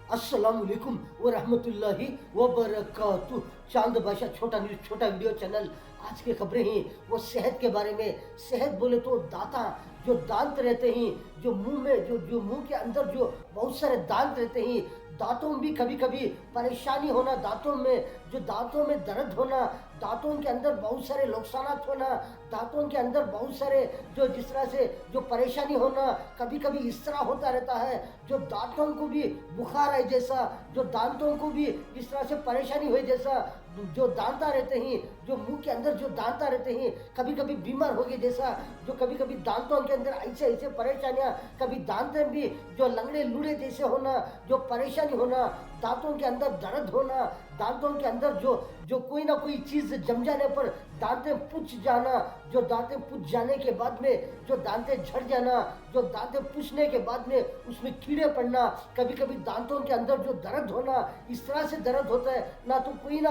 अस्सलाम वालेकुम व रहमतुल्लाहि व बरकातुहू। चांद बादशाह छोटा न्यूज़ छोटा वीडियो चैनल। आज की खबरें हैं वो सेहत के बारे में। सेहत बोले तो दांता, जो दांत रहते हैं, जो मुंह में जो मुंह के अंदर जो बहुत सारे दांत रहते हैं, दांतों में भी कभी कभी परेशानी होना, दांतों में दर्द होना, दांतों के अंदर बहुत सारे नुकसानात होना, दांतों के अंदर बहुत सारे जो जिस तरह से जो परेशानी होना, कभी कभी इस तरह होता रहता है जो दांतों को भी बुखार है जैसा, जो दांतों को भी इस तरह से परेशानी हुई जैसा, जो दांता रहते हैं, जो मुंह के अंदर जो दांता रहते हैं, कभी कभी बीमार हो गए जैसा, जो कभी कभी दांतों के अंदर ऐसे ऐसे परेशानियां, कभी दांत में भी जो लंगड़े लूड़े जैसे होना, जो परेशानी होना, दांतों के अंदर दर्द होना, दांतों के अंदर जो जो कोई ना कोई चीज जम जाने पर दांतें पुछ जाना, जो दांतें पुछ जाने के बाद में जो दांतें झड़ जाना, जो दांतें पुछने के बाद में उसमें कीड़े पड़ना, कभी कभी दांतों के अंदर जो दर्द होना, इस तरह से दर्द होता है ना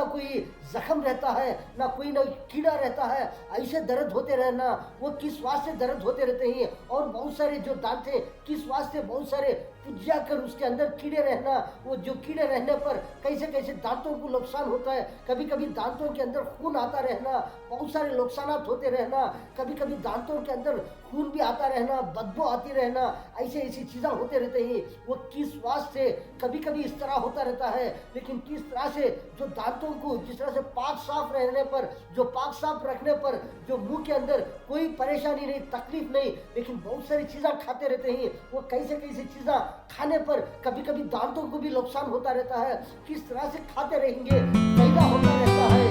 कोई जख्म रहता है, ना कीड़ा रहता है, ऐसे दर्द होते रहना। वो किस वास्ते दर्द होते रहते हैं, और बहुत सारे जो दांत हैं किस वास्ते बहुत सारे पुज्जा कर उसके अंदर कीड़े रहना, वो जो कीड़े रहने पर कैसे कैसे दांतों को नुकसान होता है, कभी कभी दांतों के अंदर खून आता रहना, बहुत सारे नुकसानात होते रहना, कभी कभी दांतों के अंदर खून भी आता रहना, बदबू आती रहना, ऐसे ऐसी चीज़ें होते रहते हैं। वो किस वास्ते कभी कभी इस तरह होता रहता है, लेकिन किस तरह से जो दांतों को जिस तरह से पाक साफ रहने पर, जो पाक साफ रखने पर जो मुंह के अंदर कोई परेशानी नहीं, तकलीफ नहीं, लेकिन बहुत सारी चीज़ें खाते रहते हैं, वो कैसे कैसे चीज़ें खाने पर कभी कभी दांतों को भी नुकसान होता रहता है, किस तरह से खाते रहेंगे पैदा होता रहता है।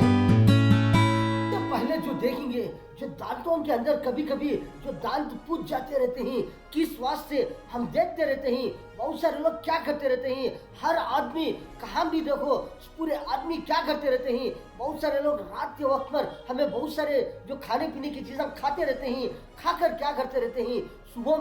तो पहले जो देखेंगे जो दांतों के अंदर कभी कभी जो दांत पूछ जाते रहते हैं, किस वास्ते हम देखते रहते हैं बहुत सारे लोग क्या करते रहते हैं, हर आदमी कहाँ भी देखो पूरे आदमी क्या करते रहते हैं, बहुत सारे लोग रात के वक्त पर हमें बहुत सारे जो खाने पीने की चीज़ें खाते रहते हैं, खाकर क्या करते रहते हैं, सुबह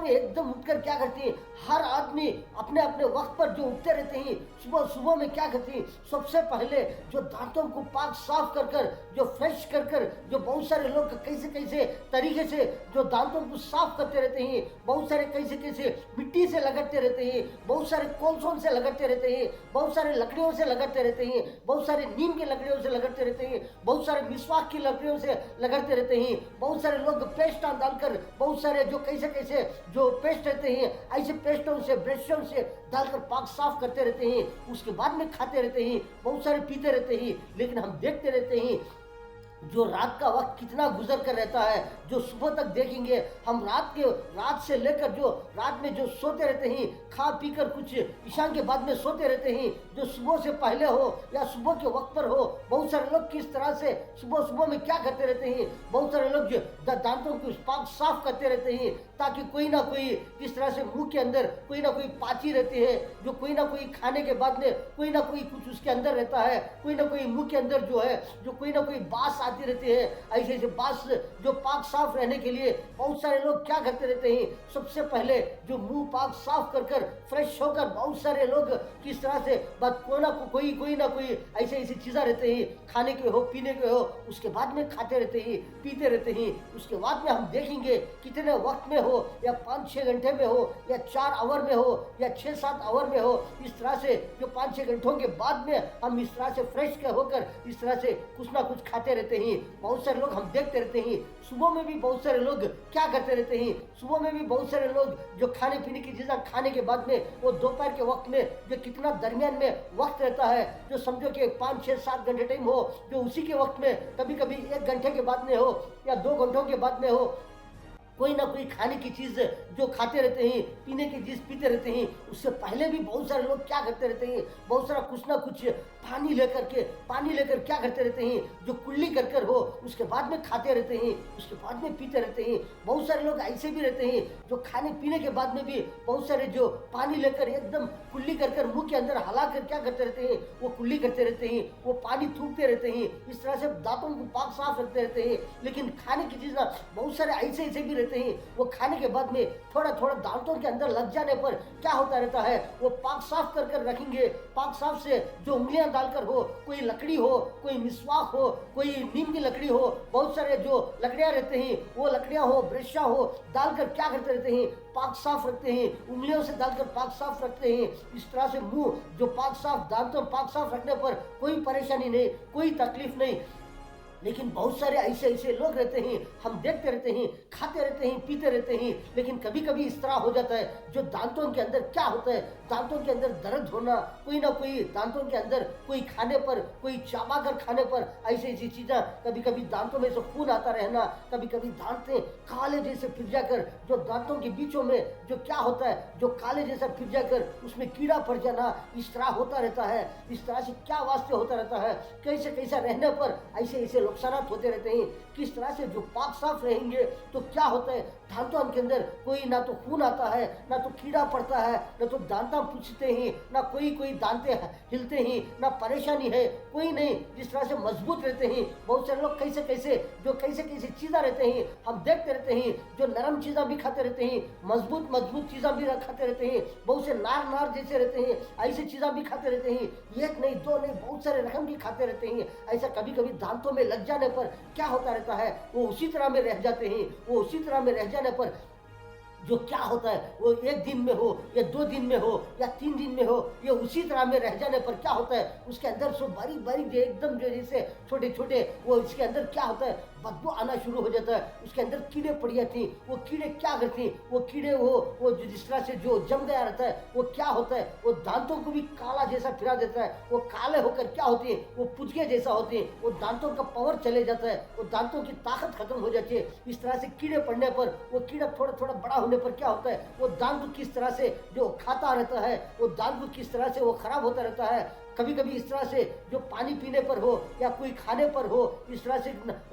में एकदम उठकर क्या करते हैं, हर आदमी अपने अपने वक्त पर जो उठते रहते हैं, सुबह में क्या करते हैं, सबसे पहले जो दांतों को पाक साफ कर कर, जो फ्रेश कर कर, जो बहुत सारे लोग कैसे कैसे तरीके से जो दांतों को साफ करते रहते हैं, बहुत सारे कैसे कैसे मिट्टी से लगाते रहते हैं, बहुत सारे कोलसों से लगाते रहते हैं, बहुत सारे लकड़ियों से लगाते रहते हैं, बहुत सारे नीम की लकड़ियों से लगाते रहते हैं, बहुत सारे मिसवाक की लकड़ियों से लगाते रहते हैं, बहुत सारे लोग पेस्ट डालकर, बहुत सारे जो कैसे कैसे जो पेस्ट रहते हैं, ऐसे पेस्टों से ब्रशों से डालकर पाक साफ करते रहते हैं, उसके बाद में खाते रहते हैं, बहुत सारे पीते रहते हैं, लेकिन हम देखते रहते हैं जो रात का वक्त कितना गुजर कर रहता है, जो सुबह तक देखेंगे हम रात से लेकर जो रात में जो सोते रहते हैं, खा पी कर कुछ ईशान के बाद में सोते रहते हैं, जो सुबह से पहले हो या सुबह के वक्त पर हो, बहुत सारे लोग किस तरह से सुबह में क्या करते रहते हैं, बहुत सारे लोग जो दांतों को पाक साफ करते रहते हैं, ताकि कोई ना कोई किस तरह से मुंह के अंदर कोई ना कोई पाची रहती है, जो कोई ना कोई खाने के बाद में कोई ना कोई कुछ उसके अंदर रहता है, कोई ना कोई मुंह के अंदर जो है जो कोई ना कोई बास आती रहती है, ऐसे ऐसे बास जो पाक साफ रहने के लिए बहुत सारे लोग क्या करते रहते हैं, सबसे पहले जो मुंह पाक साफ कर कर फ्रेश होकर बहुत सारे लोग किस तरह से बात कोई ना कोई ऐसे ऐसी चीज़ें रहते हैं, खाने के हो पीने के हो, उसके बाद में खाते रहते हैं पीते रहते हैं, उसके बाद में हम देखेंगे कितने वक्त में हो, या 5-6 घंटे में हो, या 4 आवर में हो, या 6-7 आवर में हो, इस तरह से जो 5-6 घंटों के बाद में हम इस तरह से फ्रेश होकर इस तरह से कुछ ना कुछ खाते रहते हैं। बहुत सारे लोग हम देखते रहते हैं, सुबह में भी बहुत सारे लोग क्या करते रहते हैं, सुबह में भी बहुत सारे लोग जो खाने पीने की चीज़ें खाने के बाद में वो दोपहर के वक्त में जो कितना दरमियान में वक्त रहता है, जो समझो कि 5-6-7 घंटे टाइम हो, जो उसी के वक्त में कभी कभी 1 घंटे के बाद में हो या 2 घंटों के बाद में हो, कोई ना कोई खाने की चीज़ जो खाते रहते हैं, पीने की चीज़ पीते रहते हैं, उससे पहले भी बहुत सारे लोग क्या करते रहते हैं, बहुत सारा कुछ ना कुछ पानी लेकर क्या करते रहते हैं, जो कुल्ली कर कर हो उसके बाद में खाते रहते हैं, उसके बाद में पीते रहते हैं। बहुत सारे लोग ऐसे भी रहते हैं जो खाने पीने के बाद में भी बहुत सारे जो पानी लेकर एकदम कुल्ली कर कर मुँह के अंदर हला कर क्या करते रहते हैं, वो कुल्ली करते रहते हैं, वो पानी थूकते रहते हैं, इस तरह से दांतों को पाक साफ रखते रहते हैं, लेकिन खाने की चीज़ ना बहुत सारे ऐसे भी रहते हैं, वो खाने के बाद में थोड़ा थोड़ा दांतों के अंदर लग जाने पर क्या होता रहता है, वो पाक साफ कर कर रखेंगे। पाक साफ से जो उंगलियां डालकर हो, कोई लकड़ी हो, कोई मिसवाक हो, कोई नीम की लकड़ी हो, बहुत सारे जो लकड़ियां रहते हैं वो लकड़ियां हो, ब्रशा हो, डालकर क्या करते रहते हैं, पाक साफ रखते हैं। उंगलियों से डालकर पाक साफ रखते हैं। इस तरह से मुंह जो पाक साफ, दांतों पाक साफ रखने पर कोई परेशानी नहीं, कोई तकलीफ नहीं। लेकिन बहुत सारे ऐसे ऐसे लोग रहते हैं, हम देखते रहते हैं, खाते रहते हैं, पीते रहते हैं, लेकिन कभी कभी इस तरह हो जाता है जो दांतों के अंदर क्या होता है, दांतों के अंदर दर्द होना, कोई ना कोई दांतों के अंदर कोई खाने पर, कोई चाबा कर खाने पर ऐसी ऐसी चीज़ें, कभी कभी दांतों में से खून आता रहना, कभी कभी दांतें काले जैसे फिर जाकर, जो दांतों के बीचों में जो क्या होता है, जो काले जैसा फिर जाकर उसमें कीड़ा पड़ जाना, इस तरह होता रहता है। इस तरह से क्या वास्ते होता रहता है, कैसे कैसा रहने पर ऐसे ऐसे नुकसानात होते रहते हैं। किस तरह से जो पाक साफ रहेंगे तो क्या होता है, दांतों के अंदर कोई ना तो खून आता है, ना तो कीड़ा पड़ता है, ना तो दांता पूछते हैं, ना कोई कोई दांते हिलते हैं, ना परेशानी है, कोई नहीं। जिस तरह से मजबूत रहते हैं। बहुत सारे लोग कैसे कैसे जो कैसे कैसे चीज़ें रहते हैं, हम देखते रहते हैं, जो नरम चीज़ें भी खाते रहते हैं, मजबूत मजबूत चीज़ें भी खाते रहते हैं, बहुत से नार नार जैसे रहते हैं, ऐसी चीज़ें भी खाते रहते हैं। एक नहीं, दो नहीं, बहुत सारे रकम की खाते रहते हैं। ऐसा कभी कभी दांतों में लग जाने पर क्या होता रहता है, वो उसी तरह में रह जाते हैं। वो उसी तरह में रह जाने पर जो क्या होता है, वो एक दिन में हो या 2 दिन में हो या 3 दिन में हो, ये उसी तरह में रह जाने पर क्या होता है, उसके अंदर सो बारीक बारीक जो एकदम जो जैसे छोटे छोटे, वो इसके अंदर क्या होता है, बदबू आना शुरू हो जाता है। उसके अंदर कीड़े पड़ जाते हैं। वो कीड़े क्या करते हैं, वो कीड़े वो जो जिस तरह से जो जम गया रहता है, वो क्या होता है, वो दांतों को भी काला जैसा फिरा देता है। वो काले होकर क्या होते हैं, वो पुजके जैसा होते हैं। वो दांतों का पावर चले जाता है, वो दांतों की ताकत खत्म हो जाती है। इस तरह से कीड़े पड़ने पर, वो कीड़ा थोड़ा थोड़ा बड़ा होने पर क्या होता है, वो दांत किस तरह से जो खाता रहता है, वो दांत किस तरह से वो खराब होता रहता है। कभी कभी इस तरह से जो पानी पीने पर हो या कोई खाने पर हो, इस तरह से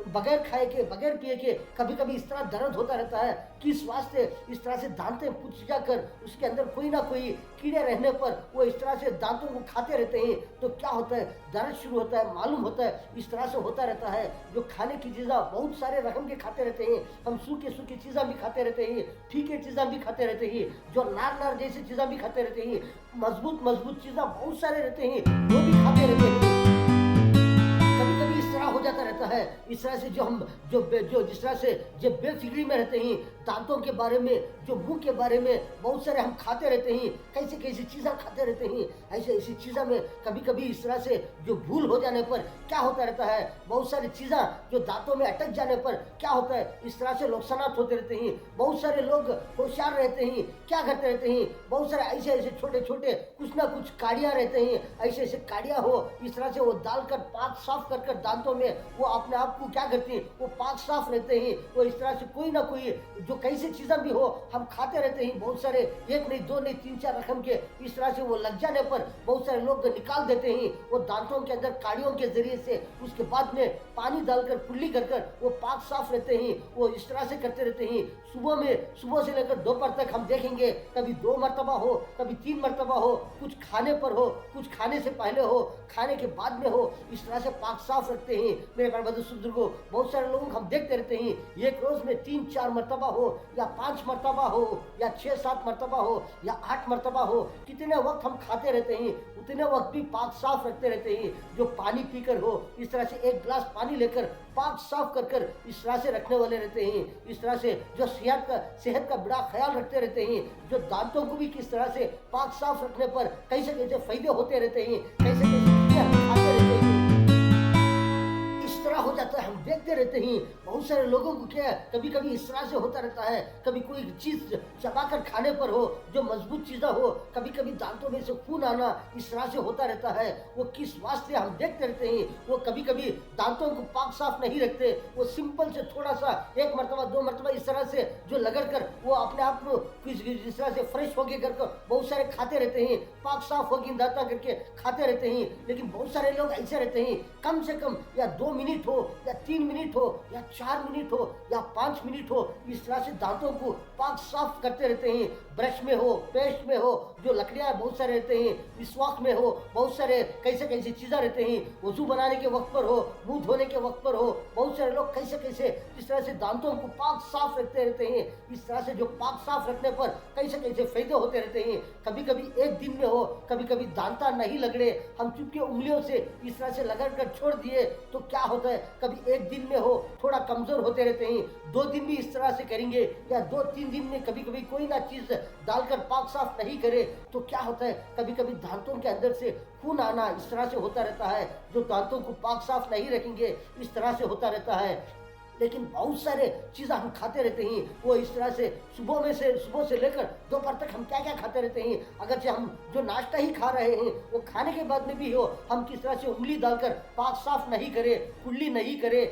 बगैर खाए के, बगैर पिए के कभी कभी इस तरह दर्द होता रहता है। किस वास्ते, इस तरह से दांतें पुछ जाकर उसके अंदर कोई ना कोई कीड़े रहने पर वो इस तरह से दांतों को खाते रहते हैं, तो क्या होता है, दर्द शुरू होता है, मालूम होता है। इस तरह से होता रहता है। जो खाने की चीज़ें बहुत सारे रकम के खाते रहते हैं, हम सूखे सूखी चीज़ें भी खाते रहते हैं, फीके चीज़ें भी खाते रहते हैं, जो नार नार जैसी चीज़ें भी खाते रहते हैं, मजबूत मजबूत चीज़ें बहुत सारे रहते हैं, वो भी खाते रहते हैं। कभी कभी इस तरह हो जाता रहता है। इस तरह से जो हम जो जिस तरह से जब बेफिक्री में रहते हैं, दांतों के बारे में, जो मुंह के बारे में बहुत सारे हम खाते रहते हैं, कैसे कैसी चीज़ें खाते रहते हैं, ऐसे ऐसी चीज़ों में कभी कभी इस तरह से जो भूल हो जाने पर क्या होता रहता है, बहुत सारी चीज़ें जो दांतों में अटक जाने पर क्या होता है, इस तरह से नुकसानात होते रहते हैं। बहुत सारे लोग होशियार रहते हैं, क्या करते रहते हैं, बहुत सारे ऐसे ऐसे छोटे छोटे कुछ ना कुछ काड़ियाँ रहते हैं, ऐसे ऐसे काड़ियाँ हो, इस तरह से वो डालकर पाक साफ कर कर दांतों में वो अपने आप को क्या करते हैं, वो पाक साफ रहते हैं। वो इस तरह से कोई ना कोई जो कैसी चीज़ें भी हो हम खाते रहते हैं, बहुत सारे, एक नहीं, दो नहीं, 3-4 रकम के। इस तरह से वो लग जाने पर बहुत सारे लोग निकाल देते हैं वो दांतों के अंदर काड़ियों के जरिए से। उसके बाद में पानी डालकर कुल्ली कर कर वो पाक साफ रहते हैं। वो इस तरह से करते रहते हैं। सुबह से लेकर दोपहर तक हम देखेंगे, कभी 2 मरतबा हो, कभी 3 मरतबा हो, कुछ खाने पर हो, कुछ खाने से पहले हो, खाने के बाद में हो, इस तरह से पाक साफ रखते हैं। मेरे प्यारे बंधु को बहुत सारे लोग हम देखते रहते हैं, एक रोज में 3-4 मरतबा हो या 5 मरतबा हो या 6-7 मरतबा हो या 8 मरतबा हो, कितने वक्त हम खाते रहते हैं, उतने वक्त भी पाक साफ रखते रहते हैं। जो पानी पीकर हो, इस तरह से 1 गिलास पानी लेकर पाक साफ कर कर इस तरह से रखने वाले रहते हैं। इस तरह से जो सेहत का बड़ा ख्याल रखते रहते हैं, जो दांतों को भी किस तरह से पाक साफ रखने पर कैसे कैसे फायदे होते रहते हैं, कैसे कैसे चीजें हम खाते रहते हैं, इस तरह हो जाता है। हम देखते रहते हैं बहुत सारे लोगों को क्या कभी कभी इस तरह से होता रहता है, कभी कोई चीज चबाकर खाने पर हो, जो मजबूत चीज़ें हो, कभी कभी दांतों में से खून आना, इस तरह से होता रहता है। वो किस वास्ते हम देखते रहते हैं, वो कभी कभी दांतों को पाक साफ नहीं रखते, वो सिंपल से थोड़ा सा 1 मरतबा 2 मरतबा इस तरह से जो लगड़ कर वो अपने आप को इस तरह से फ्रेश होके कर बहुत सारे खाते रहते हैं, पाक साफ होगी दांता करके खाते रहते हैं। लेकिन बहुत सारे लोग ऐसे रहते हैं, कम से कम या 2 मिनट मिनट हो या 3 मिनट हो या 4 मिनट हो या 5 मिनट हो, इस तरह से दांतों को पाक साफ करते रहते हैं। ब्रश में हो, पेस्ट में हो, जो लकड़ियाँ बहुत सारे रहते हैं, मिसवाक में हो, बहुत सारे कैसे कैसे चीज़ें रहते हैं, वजू बनाने के वक्त पर हो, मुंह धोने के वक्त पर हो, बहुत सारे लोग कैसे कैसे इस तरह से दांतों को पाक साफ रखते रहते हैं। इस तरह से जो पाक साफ रखने पर कैसे कैसे फायदे होते रहते हैं। कभी कभी एक दिन में हो, कभी कभी दांता नहीं लगड़े, हम चुपके उंगलियों से इस तरह से लगड़ कर छोड़ दिए तो क्या होता है, कभी एक दिन में हो थोड़ा कमजोर होते रहते हैं, 2 दिन भी इस तरह से करेंगे या 2-3 दिन में कभी कभी कोई ना चीज डालकर पाक साफ नहीं करे तो क्या होता है, कभी कभी दांतों के अंदर से खून आना इस तरह से होता रहता है। जो दांतों को पाक साफ नहीं रखेंगे इस तरह से होता रहता है। लेकिन बहुत सारे चीज़ें हम खाते रहते हैं, वो इस तरह से सुबह से लेकर दोपहर तक हम क्या क्या खाते रहते हैं। अगर से हम जो नाश्ता ही खा रहे हैं वो खाने के बाद में भी हो, हम किस तरह से उंगली डालकर पाक साफ नहीं करें, कुल्ली नहीं करें,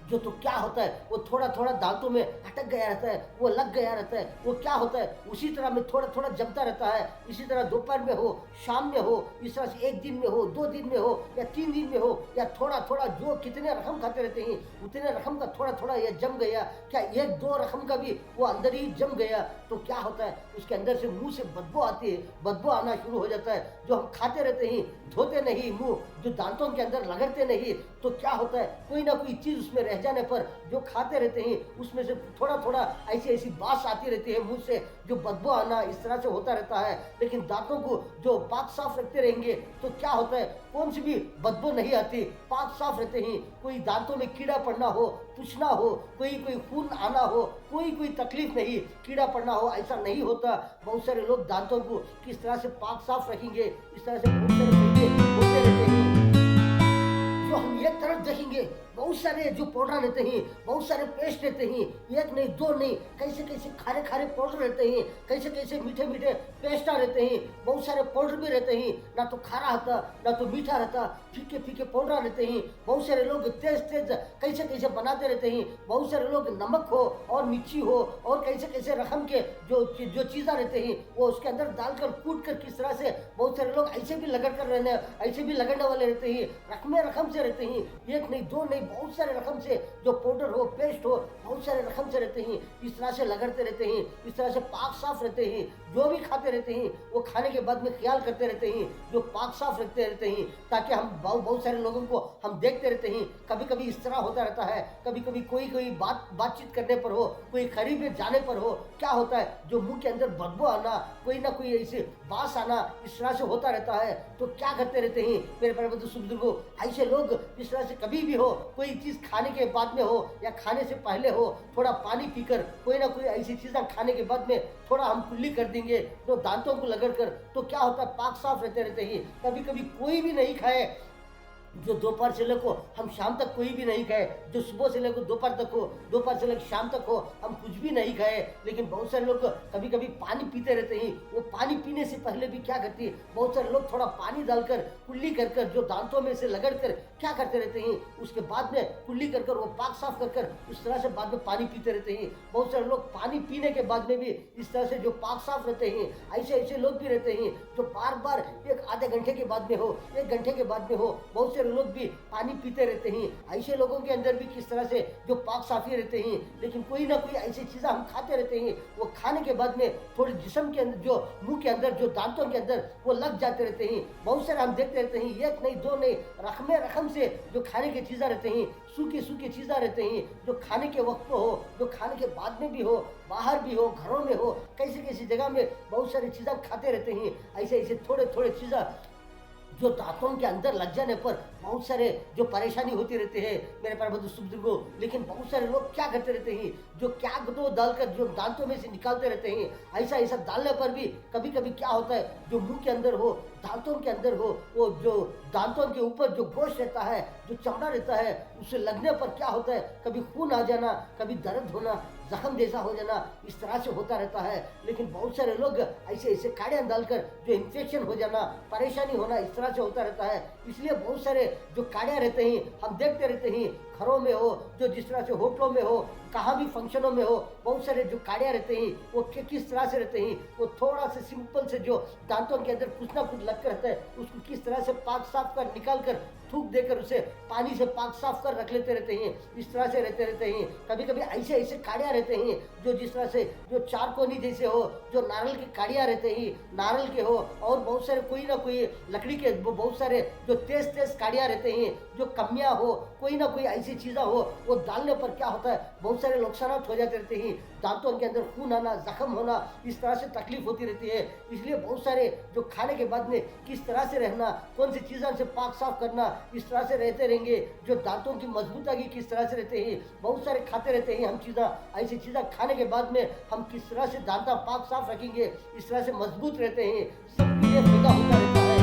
जो तो क्या होता है वो थोड़ा थोड़ा दांतों में अटक गया रहता है, वो लग गया रहता है, वो क्या होता है उसी तरह में थोड़ा थोड़ा जमता रहता है। इसी तरह दोपहर में हो, शाम में हो, इस तरह से एक दिन में हो, 2 दिन में हो या 3 दिन में हो, या थोड़ा थोड़ा जो कितने रकम खाते रहते हैं उतने रकम का थोड़ा थोड़ा ये जम गया, क्या 1-2 रकम का भी वो अंदर ही जम गया तो क्या होता है, उसके अंदर से मुंह से बदबू आती है, बदबू आना शुरू हो जाता है। जो हम खाते रहते हैं, धोते नहीं मुंह, जो दांतों के अंदर लगड़ते नहीं तो क्या होता है, कोई ना कोई चीज़ उसमें रह जाने पर जो खाते रहते हैं उसमें से थोड़ा थोड़ा ऐसी ऐसी बास आती रहती है मुंह से, जो बदबू आना इस तरह से होता रहता है। लेकिन दांतों को जो पाक साफ रखते रहेंगे तो क्या होता है, कौन सी भी बदबू नहीं आती, पाक साफ रहते हैं। कोई दांतों में कीड़ा पड़ना हो, पूछना हो, कोई कोई खून आना हो, कोई कोई तकलीफ नहीं, कीड़ा पड़ना हो, ऐसा नहीं होता। बहुत सारे लोग दांतों को किस तरह से पाक साफ रखेंगे, इस तरह से बहुत सारे फायदे होते रहते हैं। जो हम एक तरफ देखेंगे बहुत सारे जो पाउडर रहते हैं, बहुत सारे पेस्ट रहते हैं, एक नहीं 2 नहीं, कैसे कैसे खारे खारे पाउडर रहते हैं, कैसे कैसे मीठे मीठे पेस्टा रहते हैं, बहुत सारे पाउडर भी रहते हैं, ना तो खारा रहता ना तो मीठा रहता, फीके फीके पाउडर रहते हैं। बहुत सारे लोग तेज तेज कैसे कैसे बनाते रहते हैं, बहुत सारे लोग नमक हो और मिर्ची हो और कैसे कैसे रकम के जो चीज़ें रहते हैं वो उसके अंदर डालकर कूट कर किस तरह से बहुत सारे लोग ऐसे भी लगड़ कर रहने, ऐसे भी लगड़ने वाले रहते हैं, रकम से रहते हैं, एक नहीं 2 नहीं, बहुत सारे रकम से जो पाउडर हो, पेस्ट हो, बहुत सारे रकम से रहते हैं, इस तरह से लगड़ते रहते हैं, इस तरह से पाक साफ रहते हैं। जो भी खाते रहते हैं वो खाने के बाद में ख्याल करते रहते हैं, जो पाक साफ रखते रहते हैं, ताकि हम बहुत सारे लोगों को हम देखते रहते हैं। कभी कभी इस तरह होता रहता है, कभी कभी कोई कोई बातचीत करने पर हो, कोई करीब में जाने पर हो, क्या होता है जो मुंह के अंदर बदबू आना, कोई ना कोई ऐसी बास आना इस तरह से होता रहता है। तो क्या करते रहते हैं मेरे प्यारे बुजुर्गों, ऐसे लोग इस तरह से कभी भी हो, कोई चीज़ खाने के बाद में हो या खाने से पहले हो, थोड़ा पानी पीकर कोई ना कोई ऐसी चीज़ें खाने के बाद में थोड़ा हम कुल्ली कर देंगे तो दांतों को लगड़ कर तो क्या होता है, पाक साफ रहते हैं। कभी कभी कोई भी नहीं खाए, जो दोपहर से लेकर हम शाम तक कोई भी नहीं खाए, जो सुबह से लेकर दोपहर तक हो, दोपहर से लेकर शाम तक हो हम कुछ भी नहीं खाए, लेकिन बहुत सारे लोग कभी कभी पानी पीते रहते हैं। वो पानी पीने से पहले भी क्या करती है, बहुत सारे लोग थोड़ा पानी डालकर कुल्ली कर कर जो दांतों में से लगड़ कर क्या करते रहते हैं, उसके बाद में कुल्ली कर कर वो पाक साफ कर कर उस तरह से बाद में पानी पीते रहते हैं। बहुत सारे लोग पानी पीने के बाद में भी इस तरह से जो पाक साफ रहते हैं, ऐसे ऐसे लोग भी रहते हैं जो बार बार एक आधे घंटे के बाद में हो, 1 घंटे के बाद में हो, बहुत सारे लोग भी पानी पीते रहते हैं। ऐसे लोगों के अंदर भी किस तरह से जो पाक साफी रहते हैं, लेकिन कोई ना कोई ऐसी चीज़ें हम खाते रहते हैं, वो खाने के बाद में थोड़े जिस्म के अंदर, जो मुंह के अंदर, जो दांतों के अंदर वो लग जाते रहते हैं। बहुत सारे हम देखते रहते हैं, 1 नहीं 2 नहीं, रकम से जो खाने की चीज़ें रहते हैं, सूखी सूखी चीज़ें रहते हैं, जो खाने के वक्त हो, जो खाने के बाद में भी हो, बाहर भी हो, घरों में हो, कैसी कैसी जगह में बहुत सारी चीज़ें खाते रहते हैं। ऐसे ऐसे थोड़े थोड़े चीज़ें जो दांतों के अंदर लग जाने पर बहुत सारे जो परेशानी होती रहती है मेरे प्यारे बुजुर्गों। लेकिन बहुत सारे लोग क्या करते रहते हैं, जो क्या दो डालकर जो दांतों में से निकालते रहते हैं, ऐसा ऐसा डालने पर भी कभी कभी क्या होता है, जो मुंह के अंदर हो, दांतों के अंदर हो, वो जो दांतों के ऊपर जो गोश्त रहता है, जो चमड़ा रहता है, उससे लगने पर क्या होता है, कभी खून आ जाना, कभी दर्द होना, जख्म जैसा हो जाना, इस तरह से होता रहता है। लेकिन बहुत सारे लोग ऐसे ऐसे काढ़ियाँ डालकर जो इन्फेक्शन हो जाना, परेशानी होना, इस तरह से होता रहता है। इसलिए बहुत सारे जो काढ़ियाँ रहते हैं हम देखते रहते हैं, घरों में हो, जो जिस तरह से होटलों में हो, कहाँ भी फंक्शनों में हो, बहुत सारे जो काड़िया रहते हैं वो किस तरह से रहते हैं, वो थोड़ा से सिंपल से जो दांतों के अंदर कुछ ना कुछ लग कर रहता है, उसको किस तरह से पाक साफ कर निकाल कर थूक देकर उसे पानी से पाक साफ कर रख लेते रहते हैं। इस तरह से रहते हैं। कभी कभी ऐसे ऐसे काड़िया रहते हैं जो जिस तरह से जो चारकोनी जैसे हो, जो नारियल के काड़िया रहते हैं, नारियल के हो, और बहुत सारे कोई ना कोई लकड़ी के बहुत सारे जो तेज तेज काड़िया रहते हैं, जो कमियां हो, कोई ना कोई ऐसी चीज़ा हो, वो डालने पर क्या होता है, बहुत सारे नुकसान हो जाते रहते हैं। दांतों के अंदर खून आना, जख्म होना, इस तरह से तकलीफ होती रहती है। इसलिए बहुत सारे जो खाने के बाद में किस तरह से रहना, कौन सी चीज़ों से पाक साफ करना, इस तरह से रहते रहेंगे। जो दांतों की मजबूती किस तरह से रहते हैं, बहुत सारे खाते रहते हैं हम चीज़ा, ऐसी चीज़ा खाने के बाद में हम किस तरह से दांता पाक साफ रखेंगे, इस तरह से मजबूत रहते हैं, सबके लिए फायदा होता रहता है।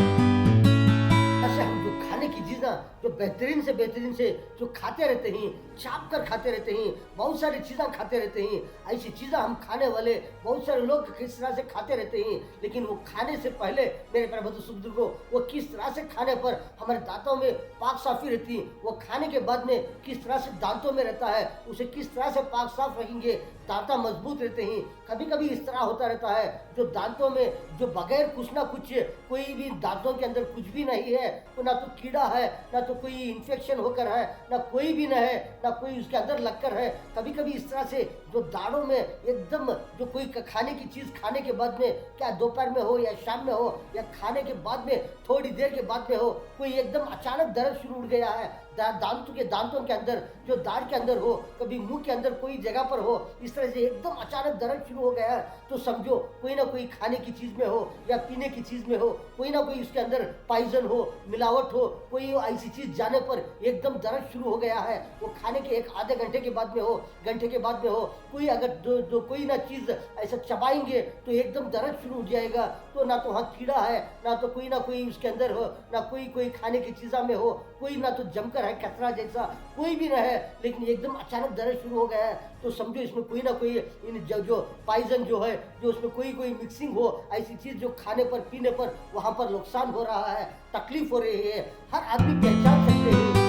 ऐसे हम जो खाने की चीज़ा जो बेहतरीन से जो खाते रहते हैं, चाप कर खाते रहते हैं, बहुत सारी चीज़ें खाते रहते हैं, ऐसी चीज़ें हम खाने वाले बहुत सारे लोग किस तरह से खाते रहते हैं, लेकिन वो खाने से पहले मेरे प्यारे बंधु बुजुर्गों, वो किस तरह से खाने पर हमारे दांतों में पाक साफी रहती है, वो खाने के बाद में किस तरह से दांतों में रहता है, उसे किस तरह से पाक साफ रखेंगे, दांता मजबूत रहते हैं। कभी कभी इस तरह होता रहता है जो दांतों में जो बगैर कुछ ना कुछ, कोई भी दांतों के अंदर कुछ भी नहीं है, तो ना तो कीड़ा है, ना तो कोई इन्फेक्शन होकर है, ना कोई भी न है, ना कोई उसके अंदर लगकर है। कभी कभी इस तरह से जो दाढ़ों में एकदम जो कोई खाने की चीज़ खाने के बाद में, क्या दोपहर में हो या शाम में हो या खाने के बाद में थोड़ी देर के बाद में हो, कोई एकदम अचानक दर्द शुरू उठ गया है दांतों के अंदर, जो दाढ़ के अंदर हो, कभी मुंह के अंदर कोई जगह पर हो, इस तरह से एकदम अचानक दर्द शुरू हो गया है, तो समझो कोई ना कोई खाने की चीज़ में हो या पीने की चीज़ में हो, कोई ना कोई उसके अंदर पॉइजन हो, मिलावट हो, कोई ऐसी चीज़ जाने पर एकदम दर्द शुरू हो गया है। वो खाने के एक आधे घंटे के बाद में हो, घंटे के बाद में हो, कोई अगर जो कोई ना चीज़ ऐसा चबाएंगे तो एकदम दर्द शुरू हो जाएगा। तो ना तो वहाँ कीड़ा है, ना तो कोई ना कोई उसके अंदर हो, ना कोई खाने की चीज़ा में हो, कोई ना तो जमकर है कचरा जैसा, कोई भी ना है, लेकिन एकदम अचानक दर्द शुरू हो गया है, तो समझो इसमें कोई ना कोई इन जो पॉइजन जो है, जो उसमें कोई मिक्सिंग हो, ऐसी चीज़ जो खाने पर पीने पर वहाँ पर नुकसान हो रहा है, तकलीफ हो रही है। हर आदमी पहचान सकते हैं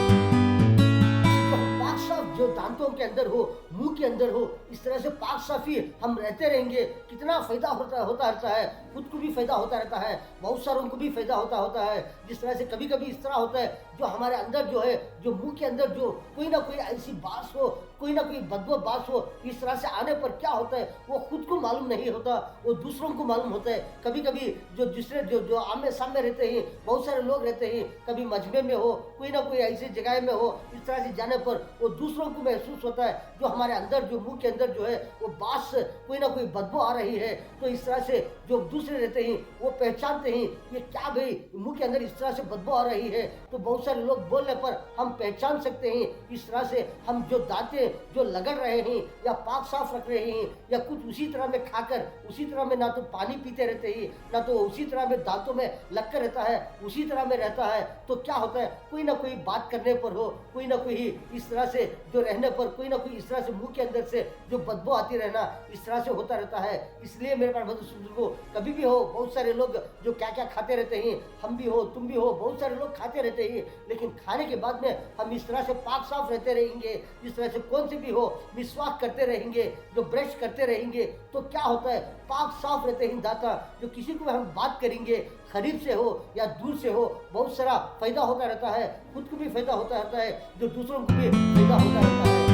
पाक साफ जो दांतों के अंदर हो, मुंह के अंदर हो, इस तरह से पाक साफी हम रहते रहेंगे, कितना फायदा होता रहता है, खुद को भी फायदा होता रहता है, बहुत सारों को भी फायदा होता है। जिस तरह से कभी कभी इस तरह होता है जो हमारे अंदर जो है, जो मुंह के अंदर जो कोई ना कोई ऐसी बात हो, कोई ना कोई बदबू बात हो, इस तरह से आने पर क्या होता है वो खुद को मालूम नहीं होता, वो दूसरों को मालूम होता है। कभी कभी जो दूसरे जो आमने सामने रहते हैं, बहुत सारे लोग रहते हैं, कभी मजमे में हो, कोई ना कोई ऐसी जगह में हो, इस तरह से जाने पर वो दूसरों को महसूस होता है जो हमारे अंदर जो मुंह के अंदर जो है वो बास कोई ना कोई बदबू आ रही है, तो इस तरह से जो दूसरे रहते हैं वो पहचानते हैं ये क्या भाई मुंह के अंदर इस तरह से बदबू आ रही है, तो बहुत सारे लोग बोलने पर हम पहचान सकते हैं। इस तरह से हम जो दांतें जो लगड़ रहे हैं या पाक साफ रख रहे हैं या कुछ उसी तरह में खाकर उसी तरह में ना तो पानी पीते रहते हैं, ना तो उसी तरह में दांतों में लगकर रहता है, उसी तरह में रहता है, तो क्या होता है कोई ना कोई बात करने पर हो, कोई ना कोई इस तरह से जो रहने पर, कोई ना कोई इस तरह से मुंह के अंदर से जो बदबू आती रहना, इस तरह से होता रहता है। इसलिए मेरे पास बुजुर्गों कभी भी हो, बहुत सारे लोग जो क्या क्या खाते रहते हैं, हम भी हो, तुम भी हो, बहुत सारे लोग खाते रहते हैं, लेकिन खाने के बाद में हम इस तरह से पाक साफ रहते रहेंगे, जिस तरह से कौन से भी हो मिसवाक करते रहेंगे, जो ब्रश करते रहेंगे, तो क्या होता है पाक साफ रहते हैं दांता। जो किसी को हम बात करेंगे, करीब से हो या दूर से हो, बहुत सारा फायदा होता रहता है, खुद को भी फायदा होता रहता है, जो दूसरों को भी फायदा होता रहता है।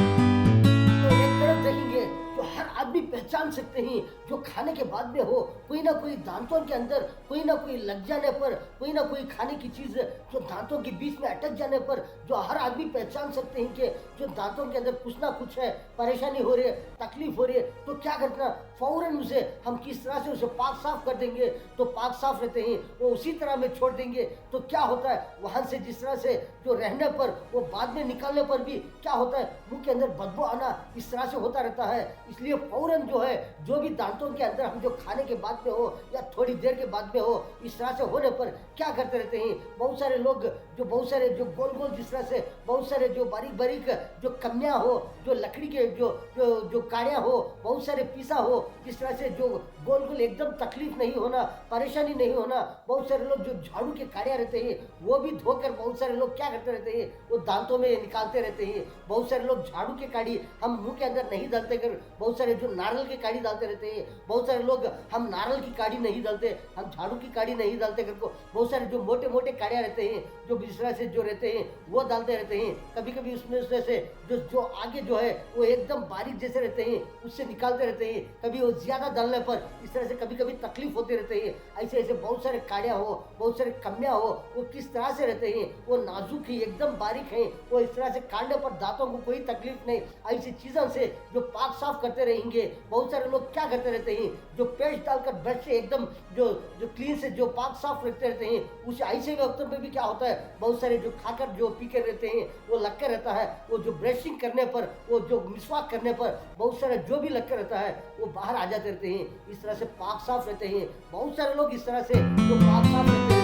तो एक तरफ देखेंगे तो हर आदमी पहचान सकते हैं जो खाने के बाद में हो, कोई ना कोई दांतों के अंदर कोई ना कोई लग जाने पर, कोई ना कोई खाने की चीज़ जो दांतों के बीच में अटक जाने पर, जो हर आदमी पहचान सकते हैं कि जो दांतों के अंदर कुछ ना कुछ है, परेशानी हो रही है, तकलीफ हो रही है, तो क्या करना फौरन उसे हम किस तरह से उसे पाक साफ कर देंगे, तो पाक साफ रहते हैं, वो उसी तरह में छोड़ देंगे, तो क्या होता है वहाँ से जिस तरह से जो रहने पर वो बाद में निकालने पर भी क्या होता है मुंह के अंदर बदबू आना, इस तरह से होता रहता है। इसलिए फौरन जो है, जो भी दांतों के अंदर हम जो खाने के बाद में हो या थोड़ी देर के बाद में हो, इस तरह से होने पर क्या करते रहते हैं बहुत सारे लोग, जो बहुत सारे जो गोल गोल जिस तरह से बहुत सारे जो बारीक बारीक जो कमियां हो, जो लकड़ी के जो जो जो काड़ियाँ हो, बहुत सारे पीसा हो, जिस तरह से जो गोल गोल एकदम तकलीफ नहीं होना, परेशानी नहीं होना। बहुत सारे लोग जो झाड़ू के काड़ियाँ रहते हैं वो भी धोकर बहुत सारे लोग क्या करते रहते हैं, वो दांतों में निकालते रहते हैं। बहुत सारे लोग झाड़ू के काड़ी हम मुंह के अंदर नहीं डालते कर, बहुत सारे जो नारियल की काड़ी डालते रहते हैं। बहुत सारे लोग हम नारियल की काड़ी नहीं डालते, हम झाड़ू की काड़ी नहीं डालते करको, बहुत सारे जो मोटे मोटे काड़ियाँ रहते हैं जो इस तरह से जो रहते हैं वो डालते रहते हैं। कभी कभी उसमें से जो जो आगे जो है वो एकदम बारीक जैसे रहते हैं उससे निकालते रहते हैं। कभी वो ज्यादा डालने पर इस तरह से कभी कभी तकलीफ होती रहती है। ऐसे ऐसे बहुत सारे काड़ियाँ हो, बहुत सारे कमियाँ हो, वो किस तरह से रहते हैं, वो नाजुक ही एकदम बारीक हैं, वो इस तरह से काटने पर दांतों को कोई तकलीफ नहीं। ऐसी चीजों से जो पाक साफ करते रहेंगे। बहुत सारे लोग क्या करते रहते हैं, जो पेस्ट डालकर ब्रश से एकदम जो जो क्लीन से जो पाक साफ रखते रहते हैं, उस ऐसे वक्त में भी क्या होता है, बहुत सारे जो खाकर जो पी कर रहते हैं वो लग कर रहता है। वो जो ब्रशिंग करने पर, वो जो मिसवाक करने पर बहुत सारा जो भी लग कर रहता है वो बाहर आ जाते रहते हैं। इस तरह से पाक साफ रहते हैं। बहुत सारे लोग इस तरह से जो पाक साफ रहते हैं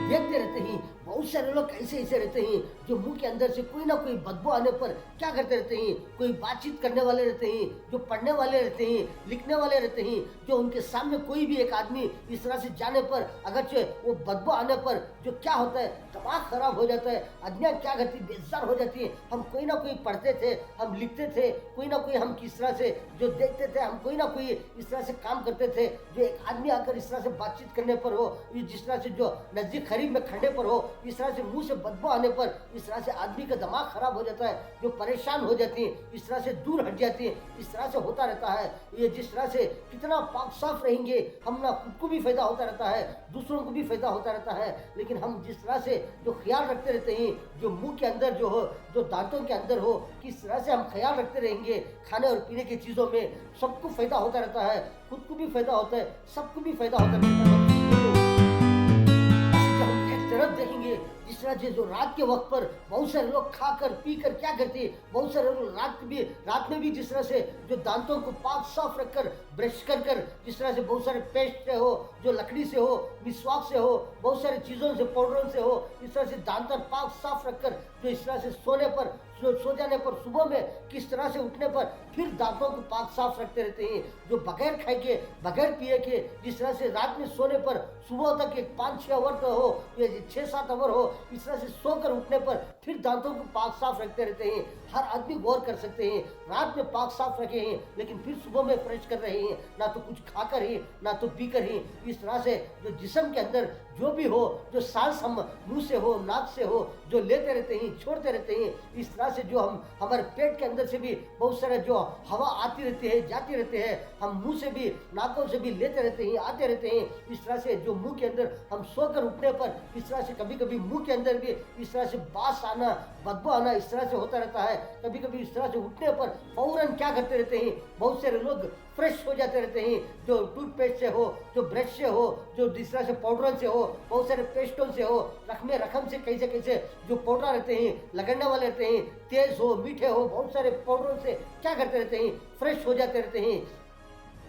देखते रहते हैं। बहुत सारे लोग ऐसे ऐसे रहते हैं जो मुंह के अंदर से कोई ना कोई बदबू आने पर क्या करते रहते हैं, कोई बातचीत करने वाले रहते हैं, जो पढ़ने वाले रहते हैं, लिखने वाले रहते हैं, जो उनके सामने कोई भी एक आदमी इस तरह से जाने पर अगरचे वो बदबू आने पर जो क्या होता है, दिमाग खराब हो जाता है। आदमियाँ क्या करती, बेजार हो जाती है। हम कोई ना कोई पढ़ते थे, हम लिखते थे, कोई ना कोई हम किस तरह से जो देखते थे, हम कोई ना कोई इस तरह से काम करते थे। जो एक आदमी आकर इस तरह से बातचीत करने पर हो, जिस तरह से जो नजदीक करीब में खड़े पर हो, इस तरह से मुंह से बदबू आने पर इस तरह से आदमी का दिमाग खराब हो जाता है, जो परेशान हो जाती है, इस तरह से दूर हट जाती है। इस तरह से होता रहता है। ये जिस तरह से कितना पाक साफ रहेंगे, हम ना खुद को भी फायदा होता रहता है, दूसरों को भी फायदा होता रहता है। लेकिन हम जिस तरह से जो ख्याल रखते रहते हैं, जो मुंह के अंदर जो हो, जो दांतों के अंदर हो, किस तरह से हम ख्याल रखते रहेंगे, खाने और पीने की चीज़ों में सबको फायदा होता रहता है, खुद को भी फायदा होता है, सबको भी फायदा होता रहता है। तरफ देखेंगे जिस तरह से जो रात के वक्त पर बहुत सारे लोग खाकर पीकर क्या करते हैं, बहुत सारे लोग रात में भी जिस तरह से जो दांतों को पाक साफ रखकर ब्रश कर कर जिस तरह से बहुत सारे पेस्ट से हो, जो लकड़ी से हो, मिसवाक से हो, बहुत सारे चीज़ों से, पाउडरों से हो, इस तरह से दांत पाक साफ रखकर जो इस तरह से सोने पर सो जाने पर सुबह में किस तरह से उठने पर फिर दांतों को पाक साफ रखते रहते हैं। जो बगैर खाए के, बगैर पिए के जिस तरह से रात में सोने पर सुबह तक एक 5-6 आवर तो हो या 6-7 आवर हो, इस तरह से सोकर उठने पर फिर दांतों को पाक साफ रखते रहते हैं। हर आदमी गौर कर सकते हैं, रात में पाक साफ रखे हैं लेकिन फिर सुबह में फ्रेश कर रहे हैं, ना तो कुछ खाकर ही ना तो पीकर ही। इस तरह से जो जिस्म के अंदर जो भी हो, जो सांस हम मुंह से हो, नाक से हो, जो लेते रहते हैं, छोड़ते रहते हैं, इस तरह से जो हम हमारे पेट के अंदर से भी बहुत सारा जो हवा आती रहती है, जाती रहती है, हम मुंह से भी, नाकों से भी लेते रहते हैं, आते रहते हैं। इस तरह से जो मुंह के अंदर हम सोकर उठने पर इस तरह से कभी कभी मुंह के अंदर भी इस तरह से बास आना, बदबू आना इस तरह से होता रहता है। कभी कभी इस तरह से उठने पर फौरन क्या करते रहते हैं, बहुत सारे लोग फ्रेश हो जाते रहते हैं। जो टूथपेस्ट से हो, जो ब्रश से हो, जो जिस तरह से पाउडर से हो, बहुत सारे पेस्टों से हो, रकमे रकम से कैसे कैसे जो पाउडर रहते हैं, लगने वाले रहते हैं, तेज हो, मीठे हो, बहुत सारे पाउडरों से क्या करते रहते हैं, फ्रेश हो जाते रहते हैं।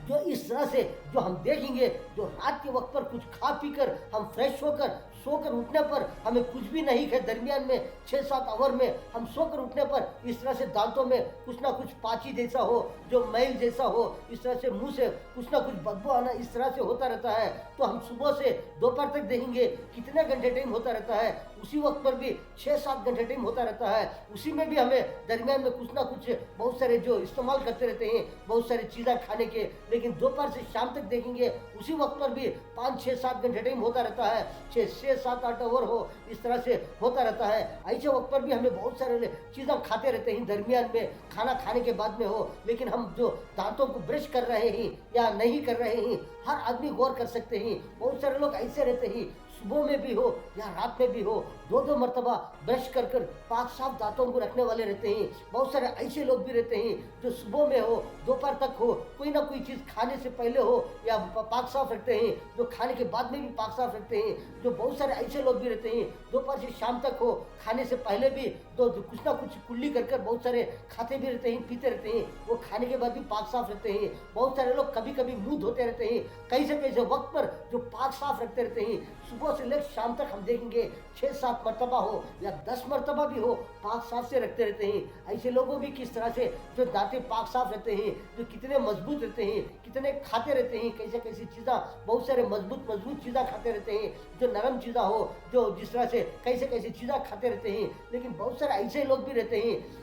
जो इस तरह से जो हम देखेंगे, जो रात के वक्त पर कुछ खा पी कर हम फ्रेश होकर सोकर उठने पर हमें कुछ भी नहीं खाए, दरमियान में 6-7 आवर में हम सोकर उठने पर इस तरह से दांतों में कुछ ना कुछ पाची जैसा हो, जो मैल जैसा हो, इस तरह से मुंह से कुछ ना कुछ बदबू आना इस तरह से होता रहता है। तो हम सुबह से दोपहर तक देखेंगे कितने घंटे टाइम होता रहता है, उसी वक्त पर भी 6-7 घंटे टाइम होता रहता है। उसी में भी हमें दरमियान में कुछ ना कुछ बहुत सारे जो इस्तेमाल करते रहते हैं, बहुत सारी चीज़ें खाने के। लेकिन दोपहर से शाम तक देखेंगे उसी वक्त पर भी 5-6-7 घंटे टाइम होता रहता है, 6-7-8 आवर हो, इस तरह से होता रहता है। ऐसे वक्त पर भी हमें बहुत सारे चीज़ें खाते रहते हैं दरमियान में, खाना खाने के बाद में हो। लेकिन हम जो दांतों को ब्रश कर रहे हैं या नहीं कर रहे हैं, हर आदमी गौर कर सकते हैं। बहुत सारे लोग ऐसे रहते हैं सुबह में भी हो या रात में भी हो, दो दो मरतबा ब्रश कर कर पाक साफ दांतों को रखने वाले रहते हैं। बहुत सारे ऐसे लोग भी रहते हैं जो सुबह में हो, दोपहर तक हो, कोई ना कोई चीज़ खाने से पहले हो या पाक साफ रखते हैं, जो खाने के बाद में भी पाक साफ रखते हैं। जो बहुत सारे ऐसे लोग भी रहते हैं दोपहर से शाम तक हो, खाने से पहले भी तो कुछ ना कुछ कुल्ली कर कर बहुत सारे खाते भी रहते हैं, पीते रहते हैं, वो खाने के बाद भी पाक साफ रखते हैं। बहुत सारे लोग कभी कभी मुंह धोते रहते हैं, कैसे वक्त पर जो पाक साफ रखते रहते हैं। सुबह से लेकर शाम तक हम देखेंगे 6-7 मरतबा हो या 10 मरतबा भी हो, पाक साफ से रखते रहते हैं। ऐसे लोगों भी किस तरह से जो दांतें पाक साफ रहते हैं, जो कितने मजबूत रहते हैं, कितने खाते रहते हैं, कैसे कैसी चीज़ा, बहुत सारे मजबूत मजबूत चीज़ा खाते रहते हैं, जो नरम चीज़ा हो, जो जिस तरह से कैसे कैसी चीज़ा खाते रहते हैं। लेकिन बहुत सारे ऐसे लोग भी रहते हैं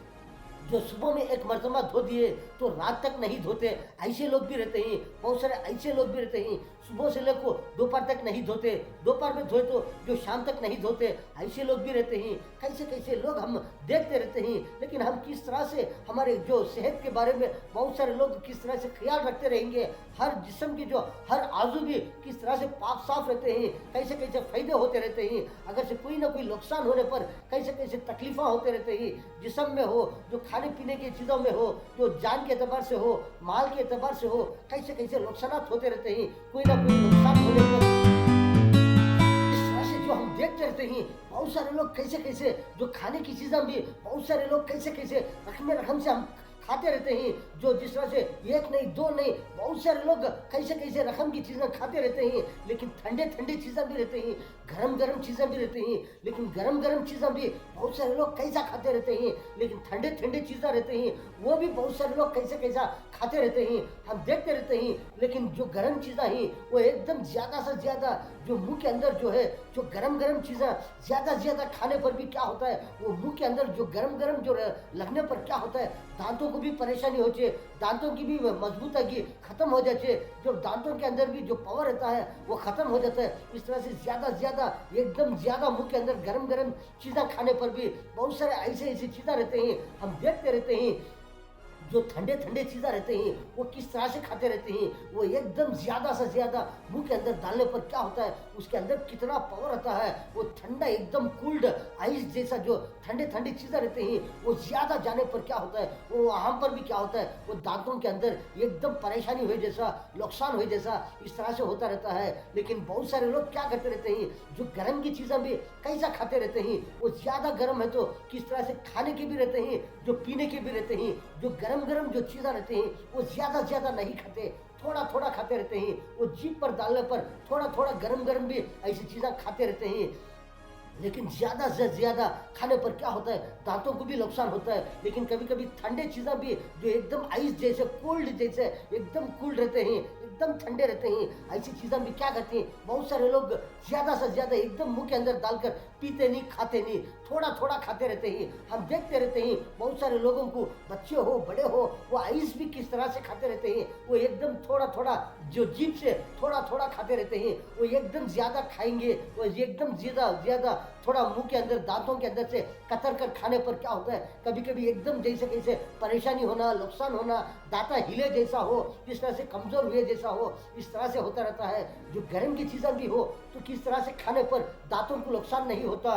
जो सुबह में एक मरतबा धो दिए तो रात तक नहीं धोते, ऐसे लोग भी रहते हैं। बहुत सारे ऐसे लोग भी रहते हैं सुबह से लेकर दोपहर तक नहीं धोते, दोपहर में धोए तो जो शाम तक नहीं धोते, ऐसे लोग भी रहते हैं। कैसे कैसे लोग हम देखते रहते हैं। लेकिन हम किस तरह से हमारे जो सेहत के बारे में बहुत सारे लोग किस तरह से ख्याल रखते रहेंगे, हर जिस्म की जो हर आजू भी किस तरह से पाक साफ रहते हैं, कैसे कैसे फायदे होते रहते हैं। अगर से कोई ना कोई नुकसान होने पर कैसे कैसे तकलीफा होते रहते हैं, जिस्म में हो, जो खाने पीने की चीज़ों में हो, जो जान के एतबार से हो, माल के एतबार से हो, कैसे कैसे नुकसान होते रहते हैं। कोई ना कोई नुकसान होने पर इस तरह से जो हम देखते रहते हैं, बहुत सारे लोग कैसे कैसे जो खाने की चीज़ें भी बहुत सारे लोग कैसे कैसे रकम से हम खाते रहते हैं। जो जिस तरह से एक नहीं दो नहीं बहुत सारे लोग कैसे कैसे रकम की चीज़ें खाते रहते हैं। लेकिन ठंडे ठंडे चीज़ें भी रहते हैं, गरम गरम चीज़ें भी रहती हैं। लेकिन गरम गरम चीज़ें भी बहुत सारे लोग कैसा खाते रहते हैं। लेकिन ठंडे ठंडे चीज़ें रहते हैं वो भी बहुत सारे लोग कैसे कैसा खाते रहते हैं, हम देखते रहते हैं। लेकिन जो गरम चीज़ें हैं वो एकदम ज़्यादा से ज़्यादा जो मुंह के अंदर जो है जो गरम गरम चीज़ें ज़्यादा से ज़्यादा खाने पर भी क्या होता है, वो मुंह के अंदर जो गरम गरम जो लगने पर क्या होता है, दांतों को भी परेशानी होती है, दांतों की भी मजबूती खत्म हो जाती है। जो दांतों के अंदर भी जो पावर रहता है वो खत्म हो जाता है। इस तरह से ज़्यादा एकदम ज़्यादा मुंह के अंदर गरम गरम चीज़ें खाने पर भी बहुत सारे ऐसे ऐसी चीज़ें रहते हैं, हम देखते रहते हैं। जो ठंडे ठंडे चीज़ें रहते हैं वो किस तरह से खाते रहते हैं, वो एकदम ज़्यादा से ज़्यादा मुंह के अंदर डालने पर क्या होता है, उसके अंदर कितना पावर आता है। वो ठंडा एकदम कूल्ड आइस जैसा जो ठंडे ठंडी चीज़ें रहते हैं वो ज़्यादा जाने पर क्या होता है, वो वहाँ पर भी क्या होता है, वो दांतों के अंदर एकदम परेशानी हुई जैसा, नुकसान हुई जैसा इस तरह से होता रहता है। लेकिन बहुत सारे लोग क्या करते रहते हैं, जो गर्म की चीज़ें भी कैसा खाते रहते हैं, वो ज़्यादा गर्म है तो किस तरह से खाने के भी रहते हैं, जो पीने के भी रहते हैं। जो गरम गरम जो चीज़ें रहते हैं वो ज़्यादा नहीं खाते, थोड़ा थोड़ा खाते रहते हैं। वो जीभ पर डालने पर थोड़ा थोड़ा गरम गरम भी ऐसी चीज़ें खाते रहते हैं। लेकिन ज़्यादा से ज़्यादा खाने पर क्या होता है, दांतों को भी नुकसान होता है। लेकिन कभी कभी ठंडे चीज़ें भी जो एकदम आइस जैसे कोल्ड जैसे एकदम कूल्ड रहते हैं, एकदम ठंडे रहते हैं, ऐसी चीज़ें भी क्या करते हैं, बहुत सारे लोग ज़्यादा से ज़्यादा एकदम मुंह के अंदर डालकर पीते नहीं, खाते नहीं, थोड़ा थोड़ा खाते रहते हैं। हम देखते रहते हैं बहुत सारे लोगों को, बच्चे हो बड़े हो, वो आइस भी किस तरह से खाते रहते हैं, वो एकदम थोड़ा थोड़ा जो जीभ से थोड़ा थोड़ा खाते रहते हैं। वो एकदम ज़्यादा खाएंगे, वो एकदम ज़्यादा थोड़ा मुंह के अंदर दांतों के अंदर से कतर कर खाने पर क्या होता है, कभी कभी एकदम जैसे कैसे परेशानी होना, नुकसान होना, दांता हिले जैसा हो, इस तरह से कमज़ोर हुए जैसा हो, इस तरह से होता रहता है। जो गर्म की चीज़ें भी हो तो किस तरह से खाने पर दांतों को नुकसान नहीं होता।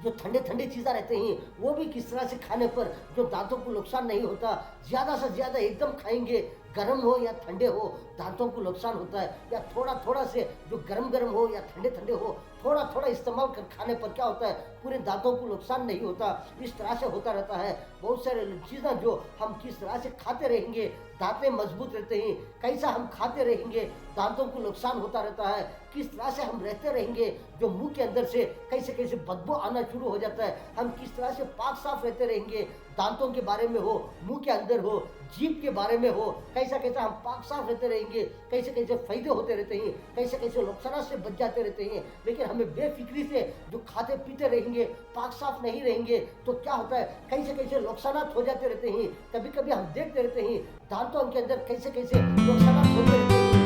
जो ठंडे ठंडे चीज़ें रहते हैं वो भी किस तरह से खाने पर जो दांतों को नुकसान नहीं होता। ज़्यादा से ज़्यादा एकदम खाएंगे, गर्म हो या ठंडे हो, दांतों को नुकसान होता है। या थोड़ा थोड़ा से जो गर्म हो या ठंडे ठंडे हो, थोड़ा थोड़ा इस्तेमाल कर खाने पर क्या होता है, पूरे दांतों को नुकसान नहीं होता। इस तरह से होता रहता है। बहुत सारे चीज़ें जो हम किस तरह से खाते रहेंगे, दांतें मजबूत रहते हैं, कैसा हम खाते रहेंगे, दांतों को नुकसान होता रहता है। किस तरह से हम रहते रहेंगे, जो मुंह के अंदर से कैसे कैसे बदबू आना शुरू हो जाता है। हम किस तरह से पाक साफ रहते रहेंगे, दांतों के बारे में हो, मुंह के अंदर हो, जीभ के बारे में हो, कैसा कैसा हम पाक साफ रहते रहेंगे, कैसे कैसे फायदे होते रहते हैं, कैसे कैसे नुकसान से बच जाते रहते हैं। लेकिन हमें बेफिक्री से जो खाते पीते रहेंगे, पाक साफ नहीं रहेंगे तो क्या होता है, कैसे कैसे नुकसान हो जाते रहते हैं। कभी कभी हम देखते रहते हैं दांतों के अंदर कैसे कैसे नुकसान होते रहते हैं,